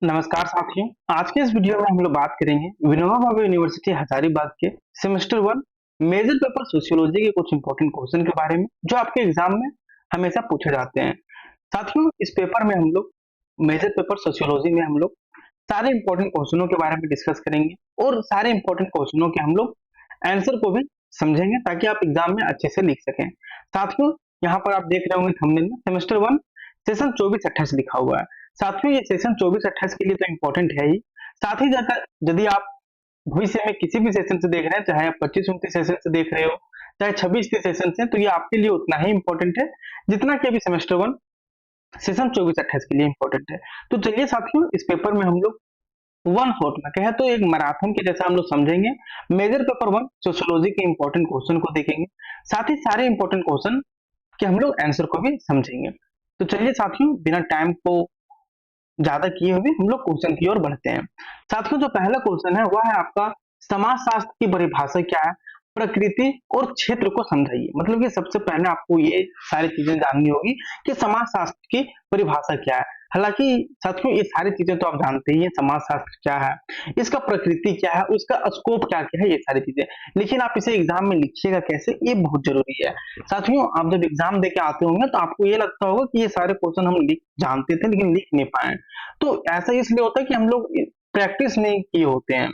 नमस्कार साथियों। आज के इस वीडियो में हम लोग बात करेंगे विनोबा भावे यूनिवर्सिटी हजारीबाग के सेमेस्टर 1 मेजर पेपर सोशियोलॉजी के कुछ इंपॉर्टेंट क्वेश्चन के बारे में जो आपके एग्जाम में हमेशा पूछे जाते हैं। साथियों, इस पेपर में हम लोग मेजर पेपर सोशियोलॉजी में हम लोग सारे इंपॉर्टेंट क्वेश्चनों के बारे में डिस्कस करेंगे और सारे इंपॉर्टेंट क्वेश्चनों के हम लोग आंसर को भी समझेंगे ताकि आप एग्जाम में अच्छे से लिख सकें। साथियों, यहाँ पर आप देख रहे होंगे थंबनेल में सेमेस्टर 1 सेशन 24-28 लिखा हुआ है। साथियों, ये सेशन 24-28 के लिए तो इम्पोर्टेंट है ही। साथ ही जाकर यदि आप भविष्य में किसी भी सेशन से देख रहे हैं, चाहे आप 25-29 सेशन से देख रहे हो, चाहे 26-30 सेशन से, तो ये आपके लिए उतना ही इम्पोर्टेंट है जितना कि अभी सेमेस्टर 1 सेशन 24-28 के लिए इम्पोर्टेंट है। तो चलिए साथियों, इस पेपर में हम लोग वन शॉट में कहे तो एक मैराथन के जैसा हम लोग समझेंगे। मेजर पेपर 1 सोशियोलॉजी के इंपॉर्टेंट क्वेश्चन को देखेंगे, साथ ही सारे इंपॉर्टेंट क्वेश्चन के हम लोग आंसर को भी समझेंगे। तो चलिए साथियों, बिना टाइम को ज्यादा किए हुए हम लोग क्वेश्चन की ओर बढ़ते हैं। साथियों, जो पहला क्वेश्चन है वह है आपका समाजशास्त्र की परिभाषा क्या है, प्रकृति और क्षेत्र को समझाइए। मतलब कि सबसे पहले आपको ये सारी चीजें जाननी होगी कि समाजशास्त्र की परिभाषा क्या है। हालांकि साथियों, ये सारी चीजें तो आप जानते ही हैं, समाजशास्त्र क्या है, इसका प्रकृति क्या है, उसका स्कोप क्या क्या है, ये सारी चीजें। लेकिन आप इसे एग्जाम में लिखिएगा कैसे, ये बहुत जरूरी है। साथियों, आप जब एग्जाम देके आते होंगे तो आपको ये लगता होगा कि ये सारे क्वेश्चन हम लिख जानते थे लेकिन लिख नहीं पाए। तो ऐसा इसलिए होता है कि हम लोग प्रैक्टिस नहीं किए होते हैं।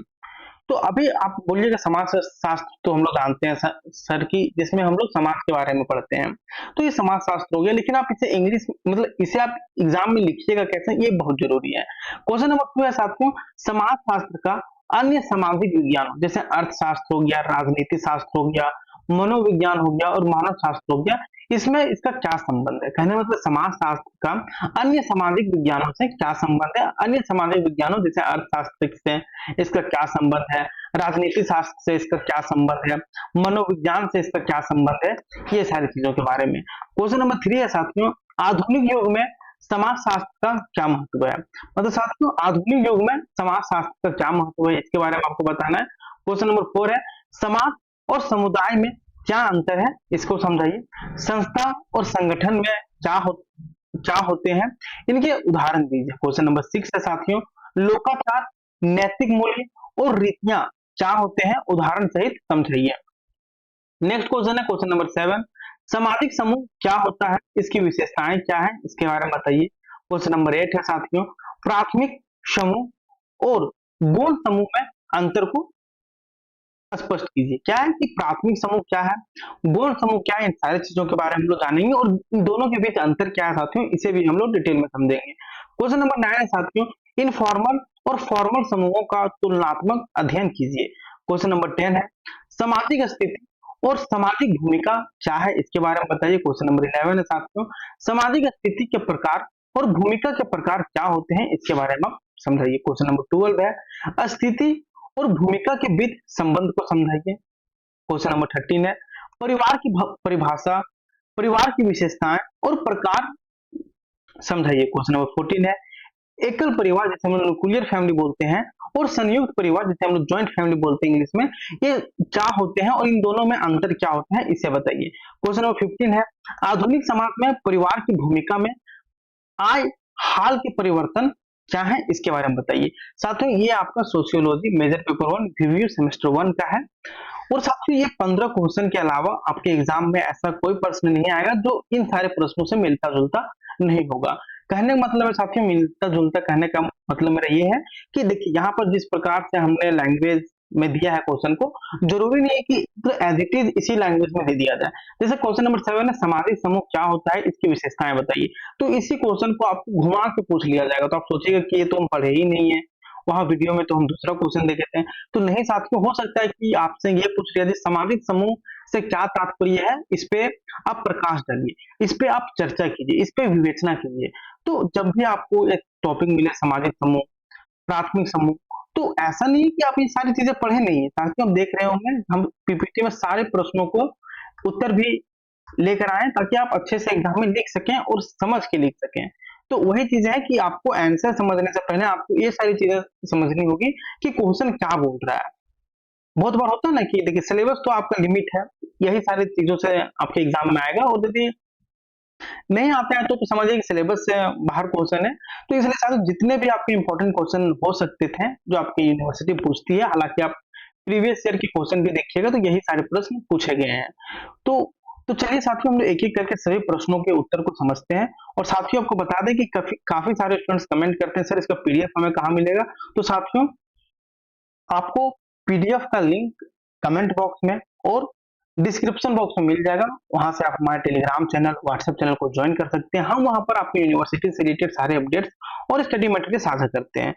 तो अभी आप बोलिएगा समाज शास्त्र तो हम लोग जानते हैं सर की, जिसमें हम लोग समाज के बारे में पढ़ते हैं। तो ये समाज शास्त्र हो गया, लेकिन आप इसे इंग्लिश मतलब इसे आप एग्जाम में लिखिएगा कैसे, ये बहुत जरूरी है। क्वेश्चन नंबर 2 है साथियों, समाज शास्त्र का अन्य सामाजिक विज्ञान जैसे अर्थशास्त्र हो गया, राजनीति शास्त्र हो गया, मनोविज्ञान हो गया और मानव शास्त्र हो गया, इसमें इसका क्या संबंध है। कहने मतलब समाज शास्त्र का अन्य सामाजिक विज्ञानों से क्या संबंध है, अन्य सामाजिक विज्ञानों जैसे अर्थशास्त्र से इसका क्या संबंध है, राजनीति शास्त्र से इसका क्या संबंध है, मनोविज्ञान से इसका क्या संबंध है, ये सारी चीजों के बारे में। क्वेश्चन नंबर 3 है साथियों, आधुनिक युग में समाज शास्त्र का क्या महत्व है। मतलब साथियों, आधुनिक युग में समाज शास्त्र का क्या महत्व है, इसके बारे में आपको बताना है। क्वेश्चन नंबर 4 है, समाज और समुदाय में क्या अंतर है, इसको समझाइए। संस्था और संगठन में क्या होते हैं, इनके उदाहरण दीजिए। क्वेश्चन नंबर 6 है साथियों, लोकाचार, नैतिक मूल्य और रीतियां क्या होते हैं, उदाहरण सहित समझाइए। नेक्स्ट क्वेश्चन है क्वेश्चन नंबर 7, सामाजिक समूह क्या होता है, इसकी विशेषताएं क्या है, इसके बारे में बताइए। क्वेश्चन नंबर 8 है साथियों, प्राथमिक समूह और गौण समूह में अंतर को स्पष्ट कीजिए। क्या है कि प्राथमिक समूह क्या है, गौण समूह क्या है, इन सारी चीजों के बारे में हम लोग जानेंगे और इन दोनों के बीच अंतर क्या है साथियों, इसे भी हम लोग डिटेल में समझेंगे। क्वेश्चन नंबर 9 है साथियों, इनफॉर्मल और फॉर्मल समूहों का तुलनात्मक अध्ययन कीजिए। क्वेश्चन नंबर 10 है, सामाजिक स्थिति और सामाजिक भूमिका क्या है, इसके बारे में बताइए। क्वेश्चन नंबर 11 है साथियों, सामाजिक स्थिति के प्रकार और भूमिका के प्रकार क्या होते हैं, इसके बारे में आप समझाइए। क्वेश्चन नंबर 12 है, स्थिति और भूमिका के बीच संबंध को समझाइए। क्वेश्चन नंबर 13 है, परिवार की परिभाषा, परिवार की विशेषताएं और प्रकार समझाइए। क्वेश्चन नंबर 14 है, एकल परिवार जिसे हम लोग न्यूक्लियर फैमिली बोलते हैं और संयुक्त परिवार जिसे हम लोग ज्वाइंट फैमिली बोलते हैं इंग्लिश में, ये क्या होते हैं और इन दोनों में अंतर क्या होता है, इसे बताइए। क्वेश्चन नंबर 15 है, आधुनिक समाज में परिवार की भूमिका में आए हाल के परिवर्तन क्या है, इसके बारे में बताइए। साथियों, ये आपका sociology major paper 1 review semester 1 का है। और साथियों, ये 15 क्वेश्चन के अलावा आपके एग्जाम में ऐसा कोई प्रश्न नहीं आएगा जो इन सारे प्रश्नों से मिलता जुलता नहीं होगा। कहने का मतलब है साथियों, मिलता जुलता कहने का मतलब मेरा ये है कि देखिए यहाँ पर जिस प्रकार से हमने लैंग्वेज में दिया है क्वेश्चन को, जरूरी नहीं है कि तो एज इट इज इसी लैंग्वेज में दे दिया जाए। जैसे क्वेश्चन नंबर 7 है, सामाजिक समूह क्या होता है, इसकी विशेषताएं बताइए। तो इसी क्वेश्चन को आपको घुमा के पूछ लिया जाएगा, तो आप सोचिएगा कि ये तो हम पढ़े ही नहीं है, वहां वीडियो में तो हम दूसरा क्वेश्चन दे देते हैं। तो नहीं साथियों, हो सकता है कि आपसे ये पूछ लिया जाए सामाजिक समूह से क्या तात्पर्य है, इस पे आप प्रकाश डालिए, इस पे आप चर्चा कीजिए, इस पे विवेचना कीजिए। तो जब भी आपको एक टॉपिक मिले सामाजिक समूह, प्राथमिक समूह, तो ऐसा नहीं है कि आप ये सारी चीजें पढ़े नहीं है। साथियों, हम देख रहे होंगे हम पीपीटी में सारे प्रश्नों को उत्तर भी लेकर आए ताकि आप अच्छे से एग्जाम में लिख सकें और समझ के लिख सकें। तो वही चीज है कि आपको आंसर समझने से पहले आपको ये सारी चीजें समझनी होगी कि क्वेश्चन क्या बोल रहा है। बहुत बार होता है ना कि देखिए सिलेबस तो आपका लिमिट है, यही सारी चीजों से आपके एग्जाम में आएगा और यदि नहीं आता है तो समझिए कि सिलेबस से बाहर क्वेश्चन है। तो इसलिए साथ जितने भी आपके इंपॉर्टेंट क्वेश्चन हो सकते थे जो आपकी यूनिवर्सिटी पूछती है, हालांकि आप प्रीवियस ईयर के क्वेश्चन भी देखिएगा तो यही सारे प्रश्न पूछे गए हैं। तो तो चलिए साथियों हम लोग एक एक करके सभी प्रश्नों के उत्तर को समझते हैं। और साथियों आपको बता दें कि काफी काफी सारे स्टूडेंट्स कमेंट करते हैं सर इसका पीडीएफ हमें कहाँ मिलेगा। तो साथियों आपको पीडीएफ का लिंक कमेंट बॉक्स में और डिस्क्रिप्शन बॉक्स में मिल जाएगा। वहां से आप हमारे टेलीग्राम चैनल, व्हाट्सएप चैनल को ज्वाइन कर सकते हैं। हम वहां पर आपकी यूनिवर्सिटी से रिलेटेड सारे अपडेट्स और स्टडी मटेरियल साझा करते हैं।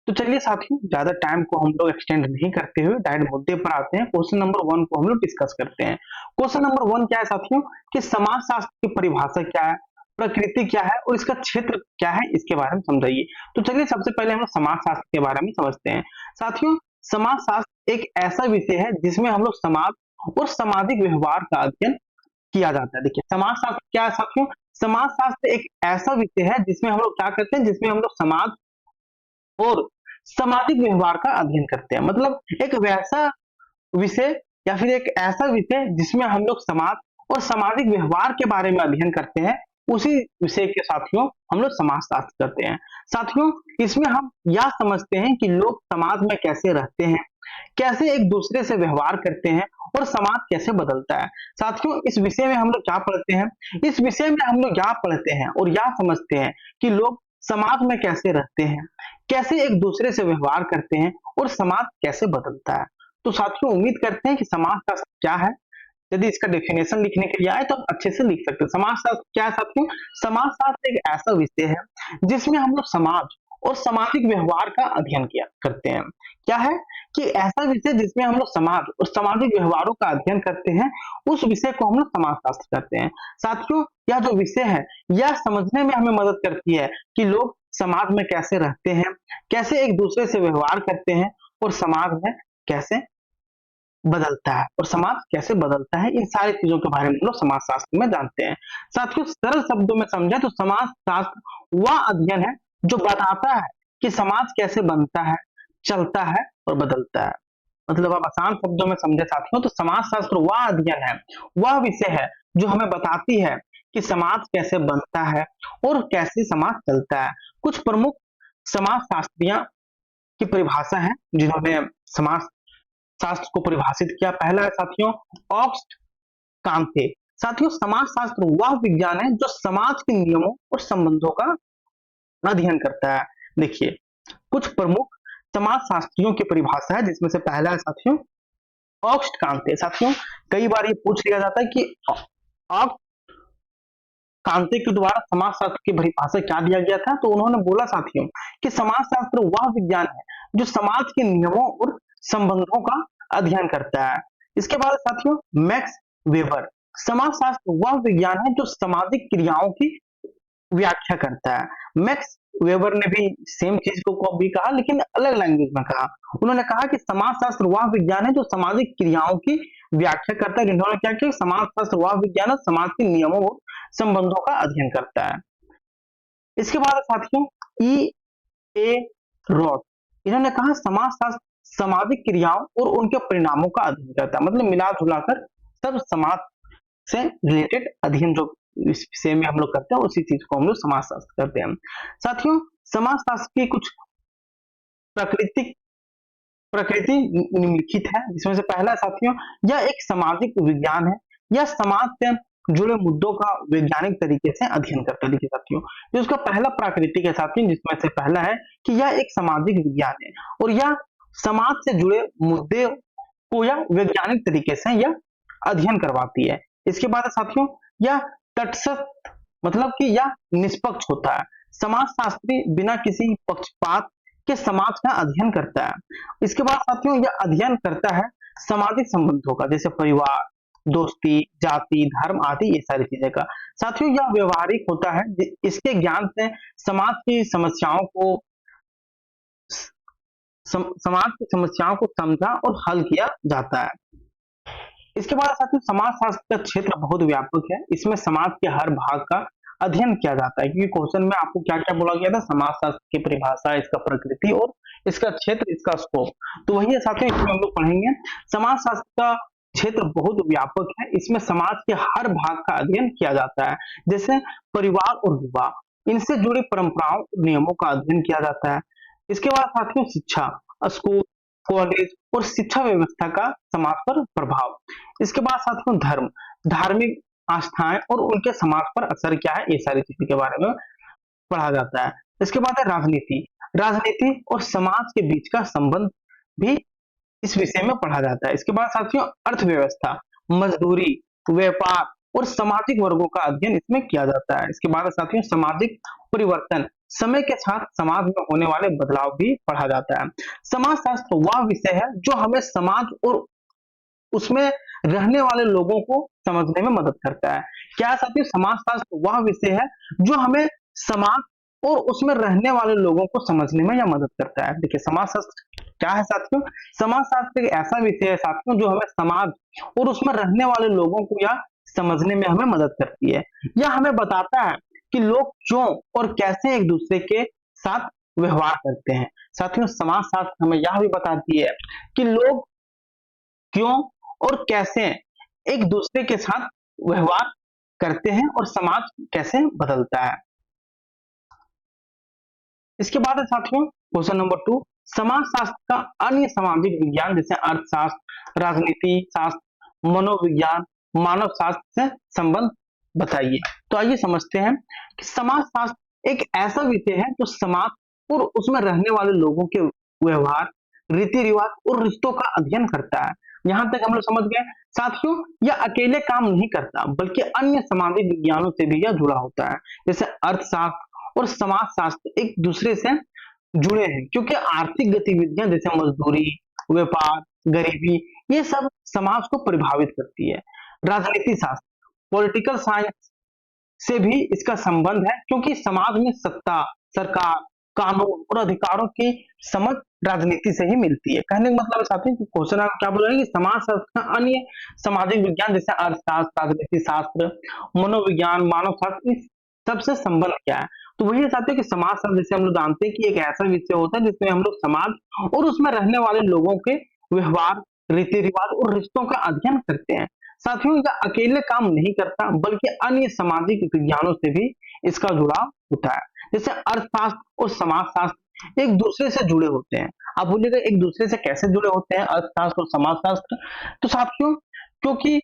तो चलिए साथियों ज्यादा टाइम को हम लोग एक्सटेंड नहीं करते हुए डायरेक्ट मुद्दे पर आते हैं। क्वेश्चन नंबर 1 को हम लोग डिस्कस करते हैं। क्वेश्चन नंबर 1 क्या है साथियों कि समाजशास्त्र की परिभाषा क्या है, प्रकृति क्या है और इसका क्षेत्र क्या है, इसके बारे में समझाइए। तो चलिए सबसे पहले हम लोग समाजशास्त्र के बारे में समझते हैं। साथियों समाजशास्त्र एक ऐसा विषय है जिसमें हम लोग समाज और सामाजिक व्यवहार का अध्ययन किया जाता है। देखिए समाजशास्त्र क्या है साथियों, समाजशास्त्र एक ऐसा विषय है जिसमें हम लोग क्या करते हैं, जिसमें हम लोग समाज और सामाजिक व्यवहार का अध्ययन करते हैं। मतलब एक वैसा विषय या फिर एक ऐसा विषय जिसमें हम लोग समाज और सामाजिक व्यवहार के बारे में अध्ययन करते हैं, उसी विषय के साथियों हम लोग समाजशास्त्र करते हैं। साथियों इसमें हम यह समझते हैं कि लोग समाज में कैसे रहते हैं, कैसे एक दूसरे से व्यवहार करते हैं और समाज कैसे बदलता है। साथियों इस विषय में हम लोग क्या पढ़ते हैं, इस विषय में हम लोग क्या पढ़ते हैं और यह समझते हैं कि लोग समाज में कैसे रहते हैं, कैसे एक दूसरे से व्यवहार करते हैं और समाज कैसे बदलता है। तो साथियों उम्मीद करते हैं कि समाजशास्त्र क्या है, यदि इसका डेफिनेशन लिखने के लिए आए तो आप अच्छे से लिख सकते हैं। समाजशास्त्र क्या है साथियों, समाजशास्त्र एक ऐसा विषय है जिसमें हम लोग समाज और सामाजिक व्यवहार का अध्ययन किया करते हैं। क्या है कि ऐसा विषय जिसमें हम लोग समाज और सामाजिक व्यवहारों का अध्ययन करते हैं, उस विषय को हम लोग समाजशास्त्र करते हैं। साथियों यह जो विषय है यह समझने में हमें मदद करती है कि लोग समाज में कैसे रहते हैं, कैसे एक दूसरे से व्यवहार करते हैं और समाज में कैसे बदलता है और समाज कैसे बदलता है, इन सारी चीजों के बारे में हम लोग समाजशास्त्र में जानते हैं। साथियों सरल शब्दों में समझे तो समाजशास्त्र वह अध्ययन है जो बताता है कि समाज कैसे बनता है, चलता है और बदलता है। मतलब आप आसान शब्दों में समझे साथियों तो समाजशास्त्र वह अध्ययन है, वह विषय है जो हमें बताती है कि समाज कैसे बनता है और कैसे समाज चलता है। कुछ प्रमुख समाजशास्त्रियों की परिभाषा है जिन्होंने समाज शास्त्र को परिभाषित किया। पहला है साथियों ऑगस्ट कांते। साथियों समाजशास्त्र वह विज्ञान है जो समाज के नियमों और संबंधों का अध्ययन करता है। देखिए कुछ प्रमुख समाजशास्त्रियों की परिभाषा है जिसमें से पहला है साथियों ऑगस्ट कांते। साथियों कई बार ये पूछ लिया जाता है कि ऑगस्ट कांते के द्वारा समाजशास्त्र की परिभाषा क्या दिया गया था, तो उन्होंने बोला साथियों कि समाजशास्त्र वह विज्ञान है जो समाज के नियमों और संबंधों का अध्ययन करता है। इसके बाद साथियों मैक्स वेबर। समाजशास्त्र वह विज्ञान है जो सामाजिक क्रियाओं की व्याख्या करता है। मैक्स वेबर ने भी सेम चीज को भी कहा लेकिन अलग लैंग्वेज में कहा। उन्होंने कहा कि समाजशास्त्र वह विज्ञान है जो सामाजिक क्रियाओं की व्याख्या करता है। इन्होंने क्या किया, समाजशास्त्र वह विज्ञान है समाज के नियमों और संबंधों का अध्ययन करता है। इसके बाद साथियों ई ए रॉड। इन्होंने कहा समाजशास्त्र सामाजिक क्रियाओं और उनके परिणामों का अध्ययन करता है। मतलब मिला जुलाकर सब समाज से रिलेटेड अध्ययन जो इस विषय में हम लोग करते हैं उसी चीज को हम लोग समाजशास्त्र करते हैं। साथियों समाजशास्त्र की कुछ प्रकृति निम्नलिखित है जिसमें से पहला साथियों यह एक सामाजिक विज्ञान है, यह समाज से जुड़े मुद्दों का वैज्ञानिक तरीके से अध्ययन करता है। देखिए साथियों जो उसका पहला प्राकृतिक है साथियों जिसमें से पहला है कि यह एक सामाजिक विज्ञान है और यह समाज से जुड़े मुद्दे को यह वैज्ञानिक तरीके से यह अध्ययन करवाती है। इसके बाद साथियों यह तटस्थ मतलब कि यह निष्पक्ष होता है। समाजशास्त्री बिना किसी पक्षपात के समाज का अध्ययन करता है। इसके बाद साथियों यह अध्ययन करता है सामाजिक संबंधों का, जैसे परिवार, दोस्ती, जाति, धर्म आदि ये सारी चीजें का। साथियों यह व्यवहारिक होता है, इसके ज्ञान से समाज की समस्याओं को समझा और हल किया जाता है। इसके बाद साथियों समाजशास्त्र का क्षेत्र बहुत व्यापक है, इसमें समाज के हर भाग का अध्ययन किया जाता है। क्योंकि क्वेश्चन में आपको क्या क्या बोला गया था, समाजशास्त्र की परिभाषा, इसका प्रकृति और इसका क्षेत्र, इसका स्कोप। तो वही है साथियों इसमें हम लोग पढ़ेंगे समाजशास्त्र का क्षेत्र बहुत व्यापक है। इसमें समाज के हर भाग का अध्ययन किया जाता है, जैसे परिवार और विवाह, इनसे जुड़ी परंपराओं और नियमों का अध्ययन किया जाता है। इसके बाद साथियों शिक्षा, स्कूल, कॉलेज और शिक्षा व्यवस्था का समाज पर प्रभाव। इसके बाद साथियों धर्म, धार्मिक आस्थाएं और उनके समाज पर असर क्या है, ये सारी चीजों के बारे में पढ़ा जाता है। इसके बाद है राजनीति, राजनीति और समाज के बीच का संबंध भी इस विषय में पढ़ा जाता है। इसके बाद साथियों अर्थव्यवस्था, मजदूरी, व्यापार और सामाजिक वर्गों का अध्ययन इसमें किया जाता है। इसके बाद साथियों सामाजिक परिवर्तन, समय के साथ समाज में होने वाले बदलाव भी पढ़ा जाता है। समाज शास्त्र वह विषय है जो हमें समाज और उसमें रहने वाले लोगों को समझने में मदद करता है। क्या साथियों समाज शास्त्र वह विषय है जो हमें समाज और उसमें रहने वाले लोगों को समझने में या मदद करता है। देखिए समाज शास्त्र क्या है साथियों, समाज शास्त्र एक ऐसा विषय है साथियों जो हमें समाज और उसमें रहने वाले लोगों को या समझने में हमें मदद करती है। यह हमें बताता है कि लोग क्यों और कैसे एक दूसरे के साथ व्यवहार करते हैं। साथियों समाज शास्त्र हमें यह भी बताती है कि लोग क्यों और कैसे एक दूसरे के साथ व्यवहार करते हैं और समाज कैसे बदलता है। इसके बाद है साथियों क्वेश्चन नंबर 2, समाज शास्त्र का अन्य सामाजिक विज्ञान जैसे अर्थशास्त्र, राजनीति शास्त्र, मनोविज्ञान, मानव शास्त्र से संबंध बताइए। तो आइए समझते हैं कि समाज शास्त्र एक ऐसा विषय है जो समाज और उसमें रहने वाले लोगों के व्यवहार, रीति रिवाज और रिश्तों का अध्ययन करता है। यहां तक हम लोग समझ गए। साथियों यह अकेले काम नहीं करता बल्कि अन्य सामाजिक विज्ञानों से भी यह जुड़ा होता है, जैसे अर्थशास्त्र और समाज शास्त्र एक दूसरे से जुड़े हैं क्योंकि आर्थिक गतिविधियां जैसे मजदूरी, व्यापार, गरीबी, ये सब समाज को प्रभावित करती है। राजनीति शास्त्र, पॉलिटिकल साइंस से भी इसका संबंध है क्योंकि समाज में सत्ता, सरकार, कानून और अधिकारों की समझ राजनीति से ही मिलती है। कहने का मतलब साथियों कि क्वेश्चन आप क्या बोल रहे हैं कि समाज शास्त्र का अन्य सामाजिक विज्ञान जैसे अर्थशास्त्र, राजनीति शास्त्र, मनोविज्ञान, मानव शास्त्र, इस सबसे संबंध क्या है। तो वही साथियों कि समाज शास्त्र जैसे हम लोग जानते हैं कि एक ऐसा विषय होता है जिसमें हम लोग समाज और उसमें रहने वाले लोगों के व्यवहार, रीति रिवाज और रिश्तों का अध्ययन करते हैं। साथियों यह अकेले काम नहीं करता बल्कि अन्य सामाजिक विज्ञानों से भी इसका जुड़ाव होता है। जैसे अर्थशास्त्र और समाजशास्त्र एक दूसरे से जुड़े होते हैं। आप बोलिएगा एक दूसरे से कैसे जुड़े होते हैं अर्थशास्त्र और समाजशास्त्र? तो साथियों क्योंकि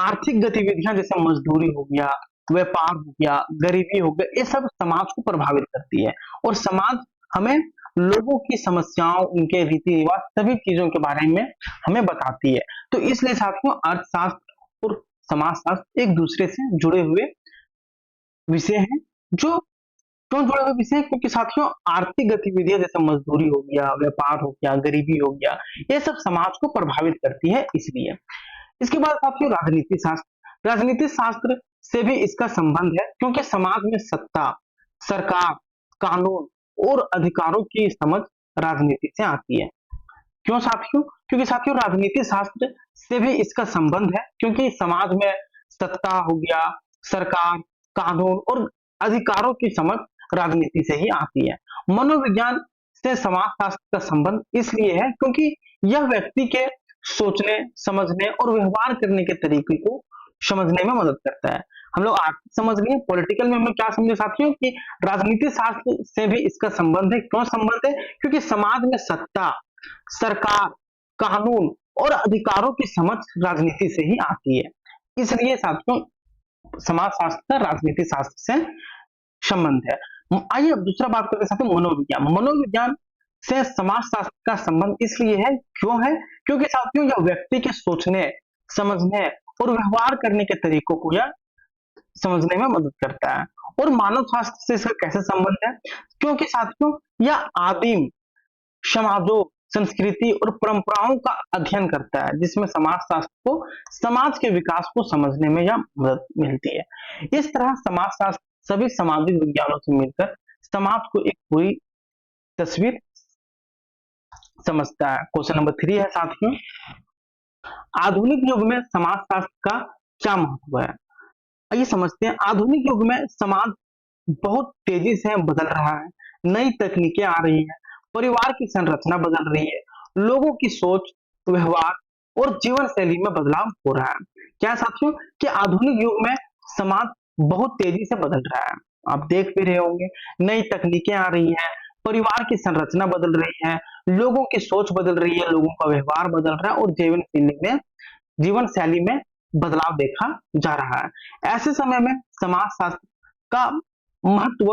आर्थिक गतिविधियां जैसे मजदूरी हो गया, व्यापार हो गया, गरीबी हो गया, ये सब समाज को प्रभावित करती है और समाज हमें लोगों की समस्याओं, उनके रीति रिवाज, सभी चीजों के बारे में हमें बताती है। तो इसलिए साथियों अर्थशास्त्र और समाजशास्त्र एक दूसरे से जुड़े हुए विषय हैं। जो क्यों जुड़े हुए विषय? क्योंकि साथियों आर्थिक गतिविधियां जैसे मजदूरी हो गया, व्यापार हो गया, गरीबी हो गया, ये सब समाज को प्रभावित करती है इसलिए। इसके बाद साथियों राजनीति शास्त्र, राजनीति शास्त्र से भी इसका संबंध है क्योंकि समाज में सत्ता, सरकार, कानून और अधिकारों की समझ राजनीति से आती है। क्यों साथियों? क्योंकि साथियों राजनीति शास्त्र से भी इसका संबंध है क्योंकि समाज में सत्ता हो गया, सरकार, कानून और अधिकारों की समझ राजनीति से ही आती है। मनोविज्ञान से समाजशास्त्र का संबंध इसलिए है क्योंकि यह व्यक्ति के सोचने, समझने और व्यवहार करने के तरीके को समझने में मदद करता है। हम लोग आर्थिक समझ लिए, पॉलिटिकल में हम लोग क्या समझे साथियों कि राजनीति शास्त्र से भी इसका संबंध है। क्यों संबंध है? क्योंकि समाज में सत्ता, सरकार, कानून और अधिकारों की समझ राजनीति से ही आती है। इसलिए साथियों समाजशास्त्र का राजनीति शास्त्र से संबंध है। आइए अब दूसरा बात करते हैं मनोविज्ञान। मनोविज्ञान से समाजशास्त्र का संबंध इसलिए है, क्यों है? क्योंकि साथियों यह व्यक्ति के सोचने, समझने और व्यवहार करने के तरीकों को यह समझने में मदद करता है। और मानव शास्त्र से इसका कैसे संबंध है? क्योंकि साथियों यह आदिम समाजों, संस्कृति और परंपराओं का अध्ययन करता है जिसमें समाजशास्त्र को समाज के विकास को समझने में यह मदद मिलती है। इस तरह समाजशास्त्र सभी सामाजिक विज्ञानों से मिलकर समाज को एक पूरी तस्वीर समझता है। क्वेश्चन नंबर 3 है साथियों, आधुनिक युग में समाजशास्त्र का क्या महत्व है? आइए समझते हैं। आधुनिक युग में समाज बहुत तेजी से बदल रहा है, नई तकनीकें आ रही हैं, परिवार की संरचना बदल रही है, लोगों की सोच, व्यवहार और जीवन शैली में बदलाव हो रहा है। क्या साथियों कि आधुनिक युग में समाज बहुत तेजी से बदल रहा है। आप देख भी रहे होंगे, नई तकनीकें आ रही हैं, परिवार की संरचना बदल रही है, लोगों की सोच बदल रही है, लोगों का व्यवहार बदल रहा है और जीवन शैली में बदलाव देखा जा रहा है। ऐसे समय में समाज शास्त्र का महत्व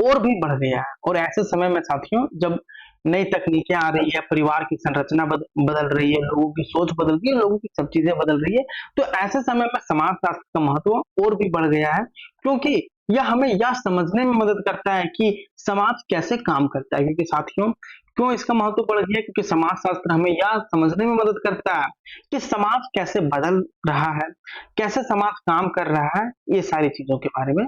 और भी बढ़ गया है और ऐसे समय में साथियों जब नई तकनीकें आ रही है, परिवार की संरचना बदल रही है, लोगों की सोच बदल रही है, लोगों की सब चीजें बदल रही है, तो ऐसे समय में समाजशास्त्र का महत्व और भी बढ़ गया है, क्योंकि यह हमें यह समझने में मदद करता है कि समाज कैसे काम करता है। क्योंकि साथियों क्यों इसका महत्व बढ़ गया है? क्योंकि समाजशास्त्र हमें यह समझने में मदद करता है कि समाज कैसे बदल रहा है, कैसे समाज काम कर रहा है, ये सारी चीजों के बारे में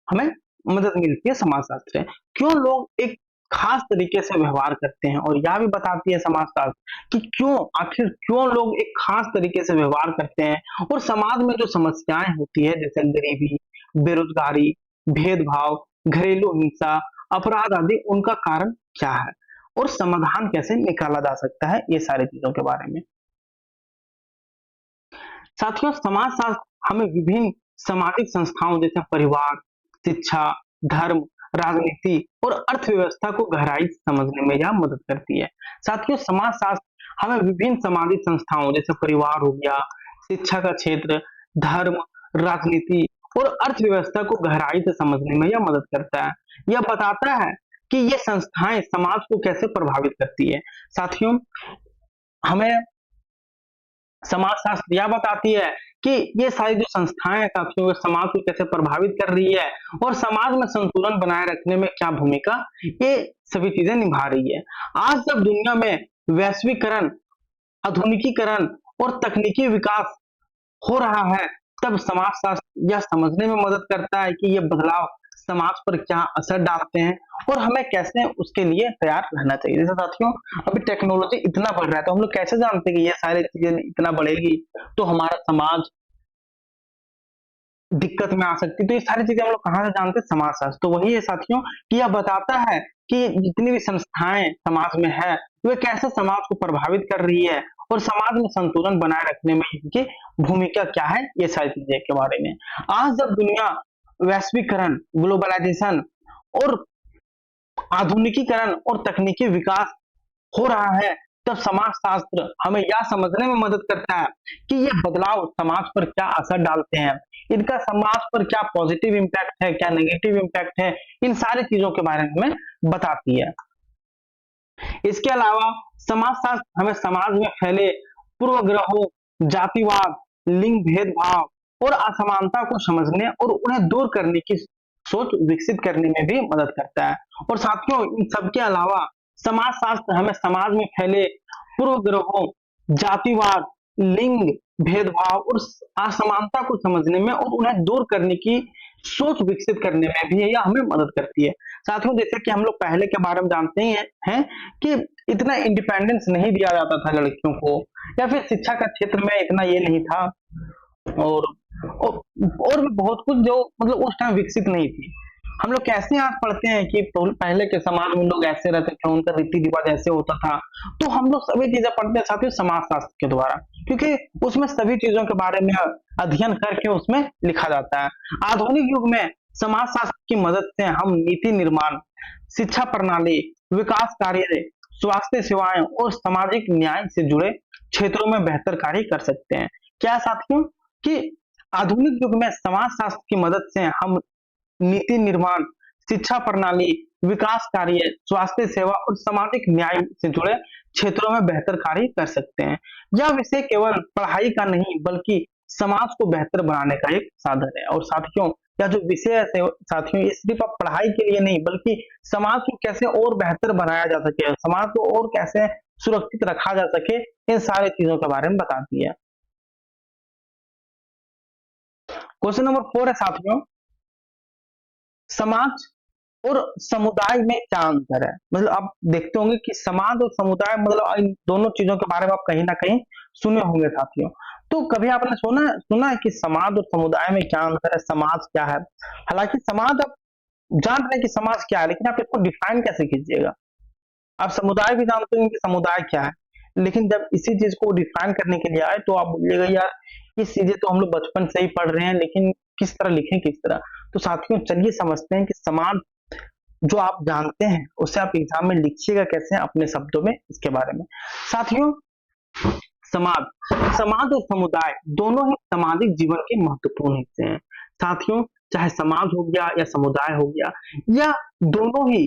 हमें मदद मिलती है समाजशास्त्र से। क्यों लोग एक खास तरीके से व्यवहार करते हैं और यह भी बताती है समाजशास्त्र कि आखिर क्यों लोग एक खास तरीके से व्यवहार करते हैं और समाज में जो समस्याएं होती है जैसे गरीबी, बेरोजगारी, भेदभाव, घरेलू हिंसा, अपराध आदि, उनका कारण क्या है और समाधान कैसे निकाला जा सकता है, ये सारी चीजों के बारे में। साथियों समाजशास्त्र हमें विभिन्न सामाजिक संस्थाओं जैसे परिवार, शिक्षा, धर्म, राजनीति और अर्थव्यवस्था को गहराई से समझने में यह मदद करती है। साथियों समाजशास्त्र हमें विभिन्न सामाजिक संस्थाओं जैसे परिवार हो गया, शिक्षा का क्षेत्र, धर्म, राजनीति और अर्थव्यवस्था को गहराई से समझने में यह मदद करता है। यह बताता है कि ये संस्थाएं समाज को कैसे प्रभावित करती है। साथियों हमें समाजशास्त्र यह बताती है कि ये सारी जो संस्थाएं हैं साथियों वो समाज को कैसे प्रभावित कर रही है और समाज में संतुलन बनाए रखने में क्या भूमिका ये सभी चीजें निभा रही है। आज जब दुनिया में वैश्वीकरण, आधुनिकीकरण और तकनीकी विकास हो रहा है, तब समाजशास्त्र यह समझने में मदद करता है कि ये बदलाव समाज पर क्या असर डालते हैं और हमें कैसे उसके लिए तैयार रहना चाहिए। जैसे साथियों अभी टेक्नोलॉजी इतना बढ़ रहा है, तो हम लोग कैसे जानते हैं कि ये सारी चीजें इतना बढ़ेगी तो हमारा समाज दिक्कत में आ सकती है। तो ये सारी चीजें हम लोग कहाँ से जानते हैं? समाजशास्त्र। तो वही है साथियों कि यह बताता है कि जितनी भी संस्थाएं समाज में है वे कैसे समाज को प्रभावित कर रही है और समाज में संतुलन बनाए रखने में इनकी भूमिका क्या है, ये सारी चीजें के बारे में। आज जब दुनिया वैश्वीकरण, ग्लोबलाइजेशन और आधुनिकीकरण और तकनीकी विकास हो रहा है, तब समाजशास्त्र हमें यह समझने में मदद करता है कि ये बदलाव समाज पर क्या असर डालते हैं, इनका समाज पर क्या पॉजिटिव इम्पैक्ट है, क्या नेगेटिव इम्पैक्ट है, इन सारी चीजों के बारे में हमें बताती है। इसके अलावा समाजशास्त्र हमें समाज में फैले पूर्वग्रहों, जातिवाद, लिंग भेदभाव और असमानता को समझने और उन्हें दूर करने की सोच विकसित करने में भी मदद करता है। और साथियों इन सबके अलावा समाजशास्त्र हमें समाज में फैले पूर्वग्रहों, जातिवाद, लिंग भेदभाव और असमानता को समझने में और उन्हें दूर करने की सोच विकसित करने में भी यह हमें मदद करती है। साथियों जैसे कि हम लोग पहले के बारे में जानते ही हैं कि इतना इंडिपेंडेंस नहीं दिया जाता था लड़कियों को, या फिर शिक्षा का क्षेत्र में इतना ये नहीं था और और भी बहुत कुछ जो मतलब उस टाइम विकसित नहीं थी। हम लोग कैसे आज पढ़ते हैं कि पहले के समाज में लोग ऐसे रहते थे, उनका रीति रिवाज ऐसे होता था, तो हम लोग सभी चीजें पढ़ते हैं साथियों समाजशास्त्र के द्वारा, क्योंकि उसमें सभी चीजों के बारे में अध्ययन करके उसमें लिखा जाता है। आधुनिक युग में समाजशास्त्र की मदद से हम नीति निर्माण, शिक्षा प्रणाली, विकास कार्य, स्वास्थ्य सेवाएं और सामाजिक न्याय से जुड़े क्षेत्रों में बेहतर कार्य कर सकते हैं। क्या साथियों कि आधुनिक युग में समाजशास्त्र की मदद से हम नीति निर्माण, शिक्षा प्रणाली, विकास कार्य, स्वास्थ्य सेवा और सामाजिक न्याय से जुड़े क्षेत्रों में बेहतर कार्य कर सकते हैं। यह विषय केवल पढ़ाई का नहीं बल्कि समाज को बेहतर बनाने का एक साधन है। और साथियों यह जो विषय है साथियों ये सिर्फ आप पढ़ाई के लिए नहीं बल्कि समाज को कैसे और बेहतर बनाया जा सके, समाज को और कैसे सुरक्षित रखा जा सके, इन सारी चीजों के बारे में बताती है। क्वेश्चन नंबर 4 है साथियों, समाज और समुदाय में क्या अंतर है? मतलब आप देखते होंगे कि समाज और समुदाय मतलब इन दोनों चीजों के बारे में आप कहीं ना कहीं सुने होंगे साथियों। तो कभी आपने सुना है कि समाज और समुदाय में क्या अंतर है, समाज क्या है? हालांकि समाज आप जान रहे हैं कि समाज क्या है, लेकिन आप इसको डिफाइन कैसे कीजिएगा? आप समुदाय भी जानते होंगे कि समुदाय क्या है, लेकिन जब इसी चीज को डिफाइन करने के लिए आए तो आप बोलिएगा यार ये चीजें तो हम लोग बचपन से ही पढ़ रहे हैं, लेकिन किस तरह लिखें किस तरह। तो साथियों चलिए समझते हैं कि समाज जो आप जानते हैं उसे आप एग्जाम में लिखिएगा कैसे अपने शब्दों में, इसके बारे में। साथियों समाज समाज और समुदाय दोनों ही सामाजिक जीवन के महत्वपूर्ण हिस्से हैं। साथियों चाहे समाज हो गया या समुदाय हो गया, या दोनों ही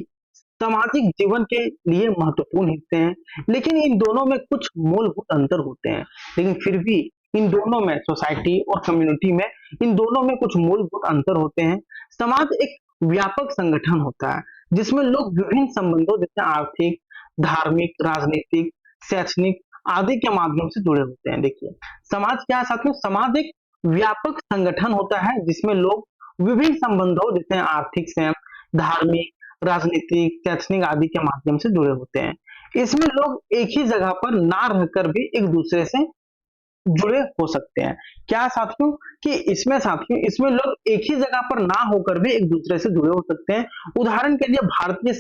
सामाजिक जीवन के लिए महत्वपूर्ण हिस्से हैं, लेकिन इन दोनों में कुछ मूलभूत अंतर होते हैं। लेकिन फिर भी इन दोनों में, सोसाइटी और कम्युनिटी में, इन दोनों में कुछ मूलभूत अंतर होते हैं। समाज एक व्यापक संगठन होता है जिसमें लोग विभिन्न संबंधों जैसे आर्थिक, धार्मिक, राजनीतिक, शैक्षणिक आदि के माध्यम से जुड़े होते हैं। देखिए समाज क्या है साथियों, समाज एक व्यापक संगठन होता है जिसमें लोग विभिन्न संबंधों जैसे आर्थिक से धार्मिक, राजनीतिक, शैक्षणिक आदि के माध्यम से जुड़े होते हैं। इसमें लोग एक ही जगह पर ना रहकर भी एक दूसरे से जुड़े हो सकते हैं। क्या साथियों कि इसमें लोग एक ही जगह पर ना होकर भी एक दूसरे से जुड़े हो सकते हैं। उदाहरण के लिए भारतीय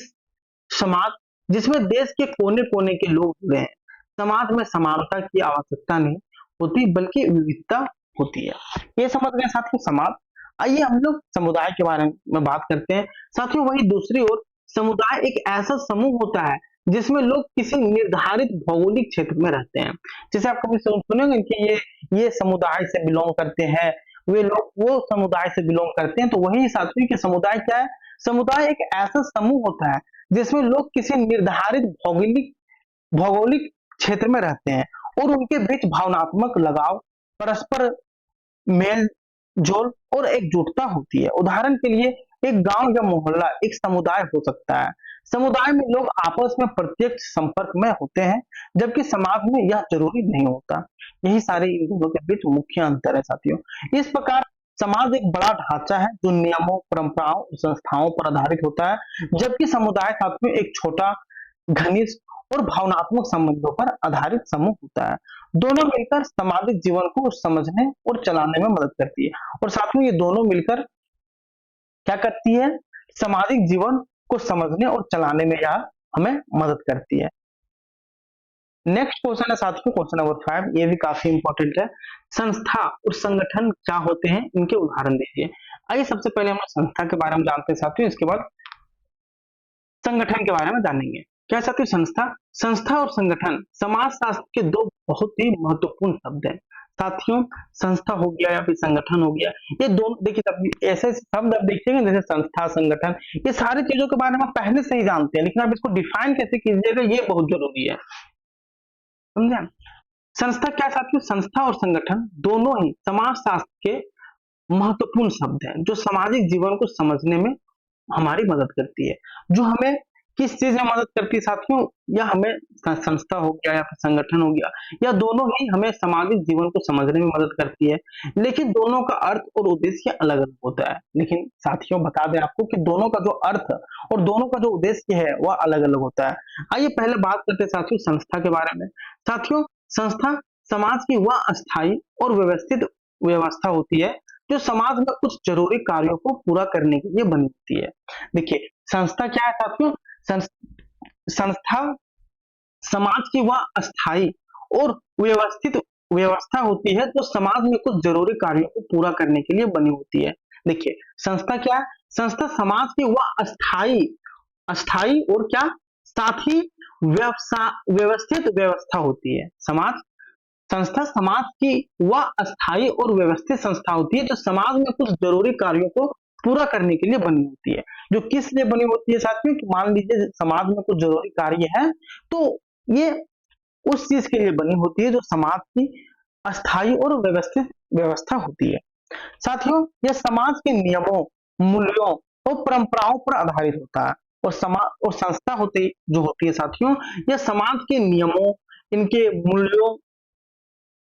समाज जिसमें देश के कोने कोने के लोग जुड़े हैं। समाज में समानता की आवश्यकता नहीं होती बल्कि विविधता होती है। ये समझ गए साथियों समाज। आइए हम लोग समुदाय के बारे में बात करते हैं। साथियों वही दूसरी ओर समुदाय एक ऐसा समूह होता है जिसमें लोग किसी निर्धारित भौगोलिक क्षेत्र में रहते हैं। जैसे आप कभी सुनेंगे कि ये समुदाय से बिलोंग करते हैं, वे लोग वो समुदाय से बिलोंग करते हैं। तो वही साथियों कि समुदाय क्या है, समुदाय एक ऐसा समूह होता है जिसमें लोग किसी निर्धारित भौगोलिक क्षेत्र में रहते हैं और उनके बीच भावनात्मक लगाव, परस्पर मेल जोल और एकजुटता होती है। उदाहरण के लिए एक गांव या मोहल्ला एक समुदाय हो सकता है। समुदाय में लोग आपस में प्रत्यक्ष संपर्क में होते हैं, जबकि समाज में यह जरूरी नहीं होता। यही सारे इन दोनों के बीच मुख्य अंतर है साथियों। इस प्रकार समाज एक बड़ा ढांचा है जो नियमों, परंपराओं और संस्थाओं पर आधारित होता है, जबकि समुदाय साथियों एक छोटा, घनिष्ठ और भावनात्मक संबंधों पर आधारित समूह होता है। दोनों मिलकर सामाजिक जीवन को समझने और चलाने में मदद करती है। और साथियों ये दोनों मिलकर क्या करती है, सामाजिक जीवन को समझने और चलाने में यह हमें मदद करती है। नेक्स्ट क्वेश्चन है साथियों क्वेश्चन नंबर 5, ये भी काफी इंपॉर्टेंट है। संस्था और संगठन क्या होते हैं, इनके उदाहरण दीजिए। आइए सबसे पहले हम संस्था के बारे में जानते हैं साथियों, इसके बाद संगठन के बारे में जानेंगे। क्या साथियों संस्था और संगठन समाजशास्त्र के दो बहुत ही महत्वपूर्ण शब्द हैं। साथियों संस्था हो गया या फिर संगठन हो गया, ये दोनों देखिए ऐसे शब्द आप देखिएगा जैसे संस्था, संगठन, ये सारी चीजों के बारे में पहले से ही जानते हैं, लेकिन आप इसको डिफाइन कैसे कीजिएगा ये बहुत जरूरी है, समझे। संस्था क्या साथियों, संस्था और संगठन दोनों ही समाजशास्त्र के महत्वपूर्ण शब्द हैं जो सामाजिक जीवन को समझने में हमारी मदद करती है। जो हमें किस चीज में मदद करती है साथियों, या हमें संस्था हो गया या फिर संगठन हो गया, या दोनों ही हमें सामाजिक जीवन को समझने में मदद करती है, लेकिन दोनों का अर्थ और उद्देश्य अलग अलग होता है। लेकिन साथियों बता दें आपको कि दोनों का जो अर्थ और दोनों का जो उद्देश्य है वह अलग अलग होता है। आइए पहले बात करते हैं साथियों संस्था के बारे में। साथियों संस्था समाज की वह अस्थायी और व्यवस्थित व्यवस्था होती है जो समाज में कुछ जरूरी कार्यों को पूरा करने के लिए बनी होती है। देखिए संस्था क्या है साथियों, संस्था समाज की वह अस्थायी और व्यवस्थित व्यवस्था होती है जो समाज में कुछ जरूरी कार्यों को पूरा करने के लिए बनी होती है। देखिए संस्था क्या है, संस्था समाज की वह अस्थायी और क्या साथ ही व्यवस्थित व्यवस्था होती है। संस्था समाज की वह अस्थायी और व्यवस्थित संस्था होती है जो समाज में कुछ जरूरी कार्यों को पूरा करने के लिए बनी होती है। जो किस लिए बनी होती है साथियों, कि मान लीजिए समाज में कुछ जरूरी कार्य है तो ये उस चीज के लिए बनी होती है जो समाज की अस्थायी और व्यवस्थित व्यवस्था होती है। साथियों यह समाज के नियमों, मूल्यों और परंपराओं पर आधारित होता है। और संस्था जो होती है साथियों, यह समाज के नियमों, इनके मूल्यों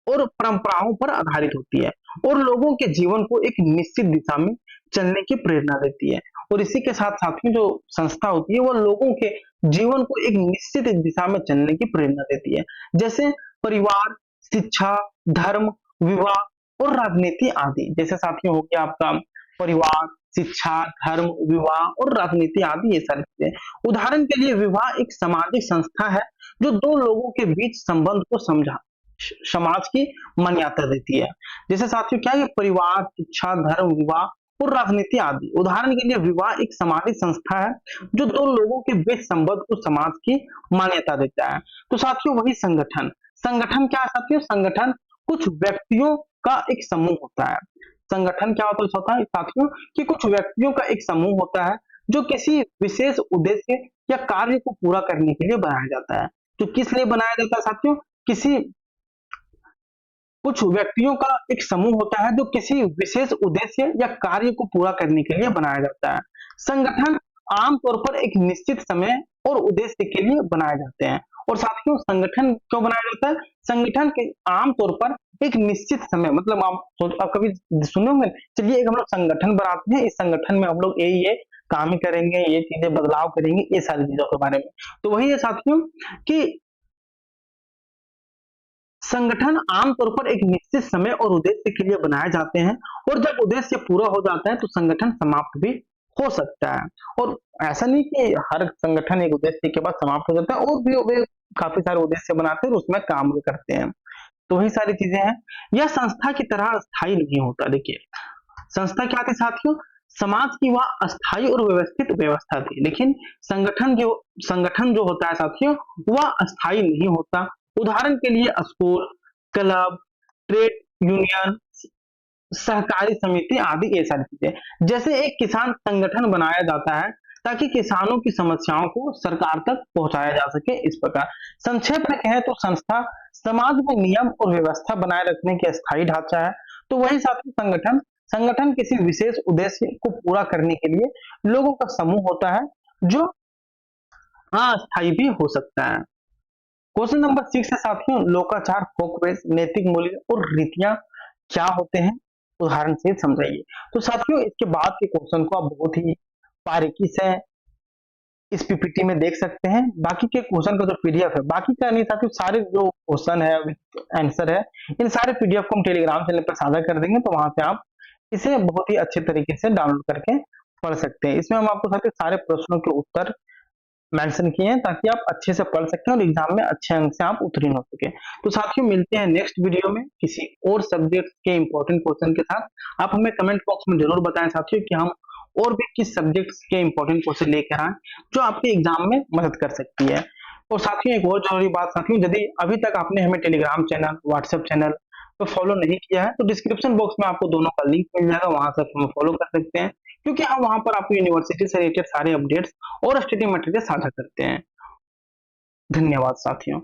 और परंपराओं पर आधारित होती है और लोगों के जीवन को एक निश्चित दिशा में चलने की प्रेरणा देती है। और इसी के साथ साथ में जो संस्था होती है वो लोगों के जीवन को एक निश्चित दिशा में चलने की प्रेरणा देती है, जैसे परिवार, शिक्षा, धर्म, विवाह और राजनीति आदि। जैसे साथियों हो गया आपका परिवार, शिक्षा, धर्म, विवाह और राजनीति आदि, ये सारी चीजें। उदाहरण के लिए विवाह एक सामाजिक संस्था है जो दो लोगों के बीच संबंध को समझा समाज की मान्यता देती है। जैसे साथियों क्या है, परिवार, शिक्षा, धर्म, विवाह और राजनीति आदि। उदाहरण के लिए विवाह एक सामाजिक संस्था है जो दो लोगों के बीच संबंध को समाज की मान्यता देता है। तो साथियों वही संगठन, संगठन क्या है साथियों, संगठन कुछ व्यक्तियों का एक समूह होता है। संगठन क्या होता है साथियों, कि कुछ व्यक्तियों का एक समूह होता है जो किसी विशेष उद्देश्य या कार्य को पूरा करने के लिए बनाया जाता है। तो किस लिए बनाया जाता है साथियों, किसी कुछ व्यक्तियों का एक समूह होता है जो किसी विशेष उद्देश्य या कार्य को पूरा करने के लिए बनाया जाता है। संगठन आमतौर पर एक निश्चित समय और उद्देश्य के लिए बनाए जाते हैं। और साथियों संगठन क्यों बनाया जाता है, संगठन के आमतौर पर एक निश्चित समय, मतलब आप कभी सुने होंगे, चलिए एक हम लोग संगठन बनाते हैं, इस संगठन में हम लोग ये काम करेंगे, ये चीजें बदलाव करेंगे, ये सारी चीजों के बारे में। तो वही है साथियों कि संगठन आमतौर पर एक निश्चित समय और उद्देश्य के लिए बनाए जाते हैं, और जब उद्देश्य पूरा हो जाता है तो संगठन समाप्त भी हो सकता है। और ऐसा नहीं कि हर संगठन एक उद्देश्य के बाद समाप्त हो जाता है, और भी वे काफी सारे उद्देश्य बनाते हैं और उसमें काम भी करते हैं। तो वही सारी चीजें हैं। यह संस्था की तरह स्थायी नहीं होता। देखिए संस्था क्या थी साथियों, समाज की वह अस्थायी और व्यवस्थित व्यवस्था थी, लेकिन संगठन जो होता है साथियों वह अस्थायी नहीं होता। उदाहरण के लिए स्कूल, क्लब, ट्रेड यूनियन, सहकारी समिति आदि ये सारी चीजें। जैसे एक किसान संगठन बनाया जाता है ताकि किसानों की समस्याओं को सरकार तक पहुंचाया जा सके। इस प्रकार संक्षेप में कहें तो संस्था समाज में नियम और व्यवस्था बनाए रखने की अस्थायी ढांचा है। तो वही साथी संगठन, संगठन किसी विशेष उद्देश्य को पूरा करने के लिए लोगों का समूह होता है जो अस्थायी भी हो सकता है। क्वेश्चन नंबर 6 है साथियों, लोकाचार, फोकवेज, नैतिक मूल्य और रीतियां क्या होते हैं, उदाहरण से समझाइए। तो साथियों इसके बाद के क्वेश्चन को आप बहुत ही बारीकी से इस पीपीटी में देख सकते हैं। बाकी के क्वेश्चन का जो पीडीएफ है, बाकी का नहीं साथियों, सारे जो क्वेश्चन है आंसर है, इन सारे पीडीएफ को हम टेलीग्राम चैनल पर साझा कर देंगे, तो वहां से आप इसे बहुत ही अच्छे तरीके से डाउनलोड करके पढ़ सकते हैं। इसमें हम आपको साथियों सारे प्रश्नों के उत्तर मेंशन किए हैं ताकि आप अच्छे से पढ़ सकें और एग्जाम में अच्छे अंक से आप उत्तीर्ण हो सके। तो साथियों मिलते हैं नेक्स्ट वीडियो में किसी और सब्जेक्ट के इंपॉर्टेंट क्वेश्चन के साथ। आप हमें कमेंट बॉक्स में जरूर बताएं साथियों कि हम और भी किस सब्जेक्ट के इंपॉर्टेंट क्वेश्चन लेकर आए जो आपके एग्जाम में मदद कर सकती है। और साथियों एक और जरूरी बात साथियों, यदि अभी तक आपने हमें टेलीग्राम चैनल, व्हाट्सएप चैनल तो फॉलो नहीं किया है तो डिस्क्रिप्शन बॉक्स में आपको दोनों का लिंक मिल जाएगा, वहां से हमें फॉलो कर सकते हैं, क्योंकि हम वहां पर आपको यूनिवर्सिटी से रिलेटेड सारे अपडेट्स और स्टडी मटेरियल साझा करते हैं। धन्यवाद साथियों।